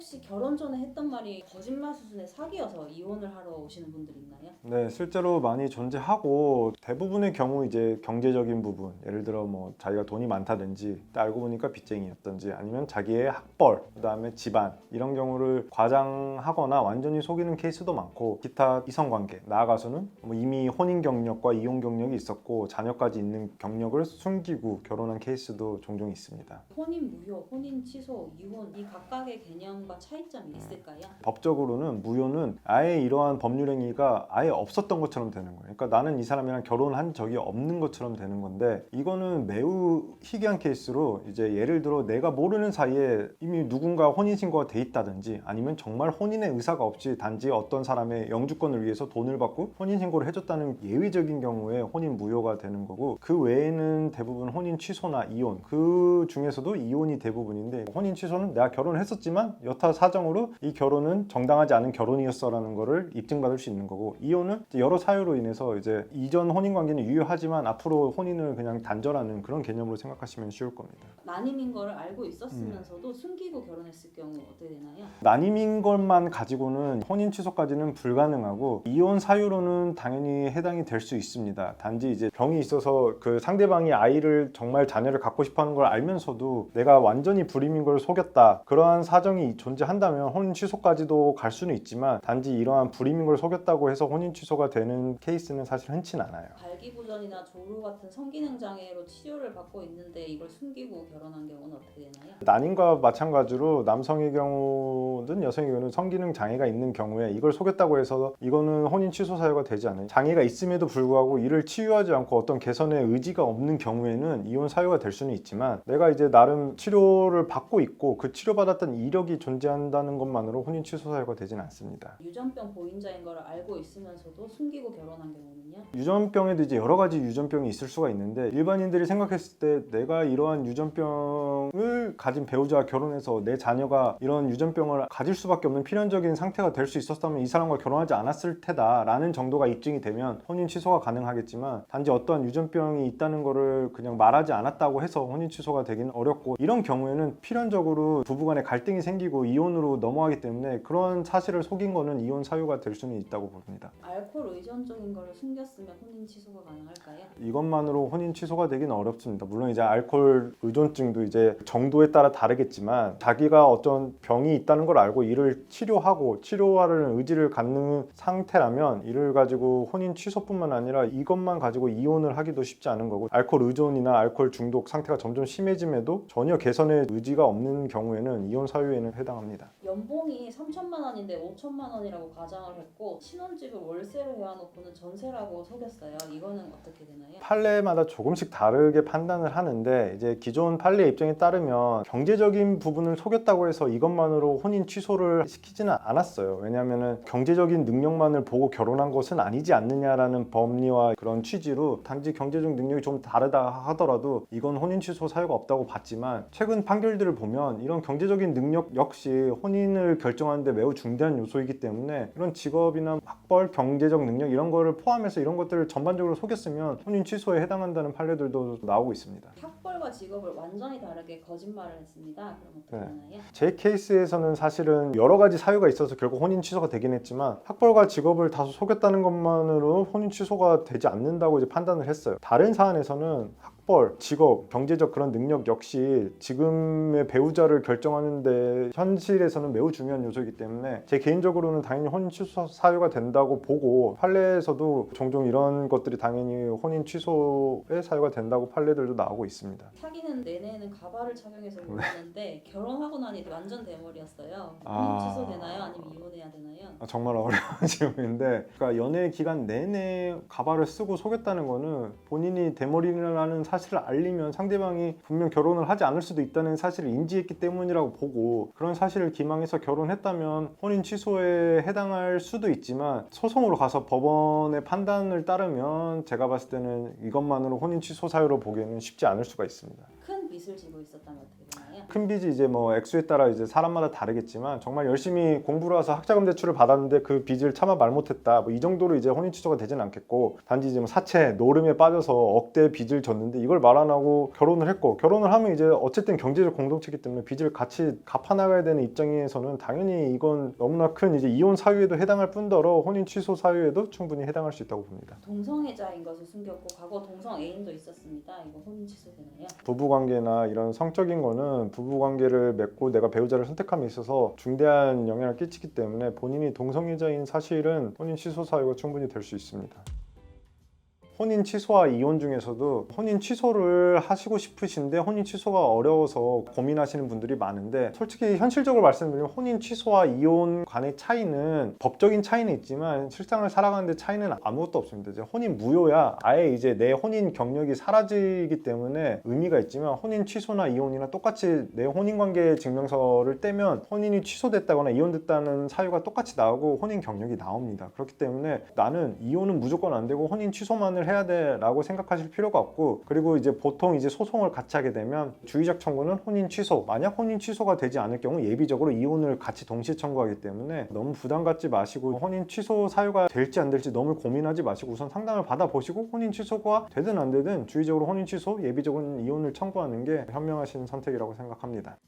혹시 결혼 전에 했던 말이 거짓말 수준의 사기여서 이혼을 하러 오시는 분들 있나요? 네, 실제로 많이 존재하고 대부분의 경우 이제 경제적인 부분, 예를 들어 뭐 자기가 돈이 많다든지 알고 보니까 빚쟁이였든지 아니면 자기의 학벌, 그다음에 집안 이런 경우를 과장하거나 완전히 속이는 케이스도 많고 기타 이성관계, 나아가서는 뭐 이미 혼인 경력과 이혼 경력이 있었고 자녀까지 있는 경력을 숨기고 결혼한 케이스도 종종 있습니다. 혼인 무효, 혼인 취소, 이혼 이 각각의 개념과 차이점이 있을까요? 법적으로는 무효는 아예 이러한 법률 행위가 아예 없었던 것처럼 되는 거예요. 그러니까 나는 이 사람이랑 결혼한 적이 없는 것처럼 되는 건데 이거는 매우 희귀한 케이스로 이제 예를 들어 내가 모르는 사이에 이미 누군가 혼인신고가 돼 있다든지 아니면 정말 혼인의 의사가 없이 단지 어떤 사람의 영주권을 위해서 돈을 받고 혼인신고를 해줬다는 예외적인 경우에 혼인 무효가 되는 거고 그 외에는 대부분 혼인 취소나 이혼 그 중에서도 이혼이 대부분인데 혼인 취소는 내가 결혼을 했었지만 여타 사정으로 이 결혼은 정당하지 않은 결혼이었어라는 거를 입증받을 수 있는 거고 이혼은 여러 사유로 인해서 이제 이전 혼인 관계는 유효하지만 앞으로 혼인을 그냥 단절하는 그런 개념으로 생각하시면 쉬울 겁니다. 난임인 거를 알고 있었으면서도 숨기고 결혼했을 경우 어떻게 되나요? 난임인 것만 가지고는 혼인 취소까지는 불가능하고 이혼 사유로는 당연히 해당이 될 수 있습니다. 단지 이제 병이 있어서 그 상대방이 아이를 정말 자녀를 갖고 싶어하는 걸 알면서도 내가 완전히 불임인 걸 속였다 그러한 사정이 존재한다면 혼인 취소까지도 갈 수는 있지만 단지 이러한 불임인 걸 속였다고 해서 혼인 취소가 되는 케이스는 사실 흔치 않아요. 발기부전이나 조루 같은 성기능 장애로 치료를 받고 있는데 이걸 숨기고 결혼한 경우는 어떻게 되나요? 난임과 마찬가지로 남성의 경우든 여성의 경우는 성기능 장애가 있는 경우에 이걸 속였다고 해서 이거는 혼인 취소 사유가 되지 않아요. 장애가 있음에도 불구하고 이를 치유하지 않고 어떤 개선의 의지가 없는 경우에는 이혼 사유가 될 수는 있지만 내가 이제 나름 치료를 받고 있고 그 치료받았던 이력이 존재한다는 것만으로 혼인 취소 사유가 되지는 않습니다. 유전병 보인자인 걸 알고 있으면서도 숨기고 결혼한 경우는요? 유전병에도 이제 여러 가지 유전병이 있을 수가 있는데 일반인들이 생각했을 때 내가 이러한 유전병을 가진 배우자와 결혼해서 내 자녀가 이런 유전병을 가질 수밖에 없는 필연적인 상태가 될 수 있었다면 이 사람과 결혼하지 않았을 테다 라는 정도가 입증이 되면 혼인 취소가 가능하겠지만 단지 어떠한 유전병이 있다는 거를 그냥 말하지 않았다고 해서 혼인 취소가 되기는 어렵고 이런 경우에는 필연적으로 부부간에 갈등이 생기고 이혼으로 넘어가기 때문에 그런 사실을 속인 거는 이혼 사유가 될 수는 있다고 봅니다. 알코올 의존증인 걸 숨겼으면 혼인 취소가 가능할까요? 이것만으로 혼인 취소가 되기는 어렵습니다. 물론 이제 알코올 의존증도 이제 정도에 따라 다르겠지만 자기가 어떤 병이 있다는 걸 알고 이를 치료하고 치료하려는 의지를 갖는 상태라면 이를 가지고 혼인 취소뿐만 아니라 이것만 가지고 이혼을 하기도 쉽지 않은 거고 알코올 의존이나 알코올 중독 상태가 점점 심해짐에도 전혀 개선의 의지가 없는 경우에는 이혼 사유에는 해당합니다. 연봉이 3천만 원인데 5천만 원이라고 가정을 했고 신혼집을 월세로 해와놓고는 전세라고 속였어요. 이거는 어떻게 되나요? 판례마다 조금씩 다르게 판단을 하는데 이제 기존 판례 입장에 따르면 경제적인 부분을 속였다고 해서 이것만으로 혼인 취소를 시키지는 않았어요. 왜냐하면 경제적인 능력만을 보고 결혼한 것은 아니지 않느냐라는 법리와 그런 취지로 단지 경제적 능력이 좀 다르다 하더라도 이건 혼인 취소 사유가 없다고 봤지만 최근 판결들을 보면 이런 경제적인 능력 역시 혼인을 결정하는 데 매우 중대한 요소이기 때문에 이런 직업이나 학벌, 경제적 능력 이런 거를 포함해서 이런 것들을 전반적으로 속였으면 혼인 취소에 해당한다는 판례들도 나오고 있습니다. 학벌과 직업을 완전히 다르게 거짓말을 했습니다. 그럼 어떻게 되나요? 제 케이스에서는 사실은 여러 가지 사유가 있어서 결국 혼인 취소가 되긴 했지만 학벌과 직업을 다소 속였다는 것만으로 혼인 취소가 되지 않는다고 이제 판단을 했어요. 다른 사안에서는 학벌, 직업, 경제적 그런 능력 역시 지금의 배우자를 결정하는데 현실에서는 매우 중요한 요소이기 때문에 제 개인적으로는 당연히 혼인 취소 사유가 된다고 보고 판례에서도 종종 이런 것들이 당연히 혼인 취소의 사유가 된다고 판례들도 나오고 있습니다. 사귀는 내내는 가발을 착용해서 몰랐는데 결혼하고 나니 완전 대머리였어요. 혼인 취소 되나요? 아니면 이혼해야 되나요? 정말 어려운 질문인데 그러니까 연애 기간 내내 가발을 쓰고 속였다는 거는 본인이 대머리라는 사실을 알리면 상대방이 분명 결혼을 하지 않을 수도 있다는 사실을 인지했기 때문이라고 보고 그런 사실을 기망해서 결혼했다면 혼인 취소에 해당할 수도 있지만 소송으로 가서 법원의 판단을 따르면 제가 봤을 때는 이것만으로 혼인 취소 사유로 보기에는 쉽지 않을 수가 있습니다. 큰 빚을 지고 있었다면 어떻게 되나요? 큰 빚이 이제 뭐 액수에 따라 이제 사람마다 다르겠지만 정말 열심히 공부를 해서 학자금 대출을 받았는데 그 빚을 차마 말 못했다. 뭐 이 정도로 이제 혼인 취소가 되진 않겠고, 단지 이제 뭐 사채, 노름에 빠져서 억대 빚을 졌는데 이걸 말 안 하고 결혼을 했고, 결혼을 하면 이제 어쨌든 경제적 공동체이기 때문에 빚을 같이 갚아 나가야 되는 입장에서는 당연히 이건 너무나 큰 이제 이혼 사유에도 해당할 뿐더러 혼인 취소 사유에도 충분히 해당할 수 있다고 봅니다. 동성애자인 것을 숨겼고 과거 동성 애인도 있었습니다. 이거 혼인 취소되나요? 부부관계나 이런 성적인 거는 부부관계를 맺고 내가 배우자를 선택함에 있어서 중대한 영향을 끼치기 때문에 본인이 동성애자인 사실은 혼인 취소 사유가 충분히 될 수 있습니다. 혼인 취소와 이혼 중에서도 혼인 취소를 하시고 싶으신데 혼인 취소가 어려워서 고민하시는 분들이 많은데, 솔직히 현실적으로 말씀드리면 혼인 취소와 이혼 간의 차이는 법적인 차이는 있지만 실상을 살아가는데 차이는 아무것도 없습니다. 이제 혼인 무효야 아예 이제 내 혼인 경력이 사라지기 때문에 의미가 있지만, 혼인 취소나 이혼이나 똑같이 내 혼인 관계 증명서를 떼면 혼인이 취소됐다거나 이혼됐다는 사유가 똑같이 나오고 혼인 경력이 나옵니다. 그렇기 때문에 나는 이혼은 무조건 안 되고 혼인 취소만을 해야 돼 라고 생각하실 필요가 없고, 그리고 이제 보통 이제 소송을 같이 하게 되면 주의적 청구는 혼인 취소, 만약 혼인 취소가 되지 않을 경우 예비적으로 이혼을 같이 동시에 청구하기 때문에 너무 부담 갖지 마시고, 혼인 취소 사유가 될지 안 될지 너무 고민하지 마시고 우선 상담을 받아보시고 혼인 취소가 되든 안 되든 주의적으로 혼인 취소, 예비적으로는 이혼을 청구하는 게 현명하신 선택이라고 생각합니다.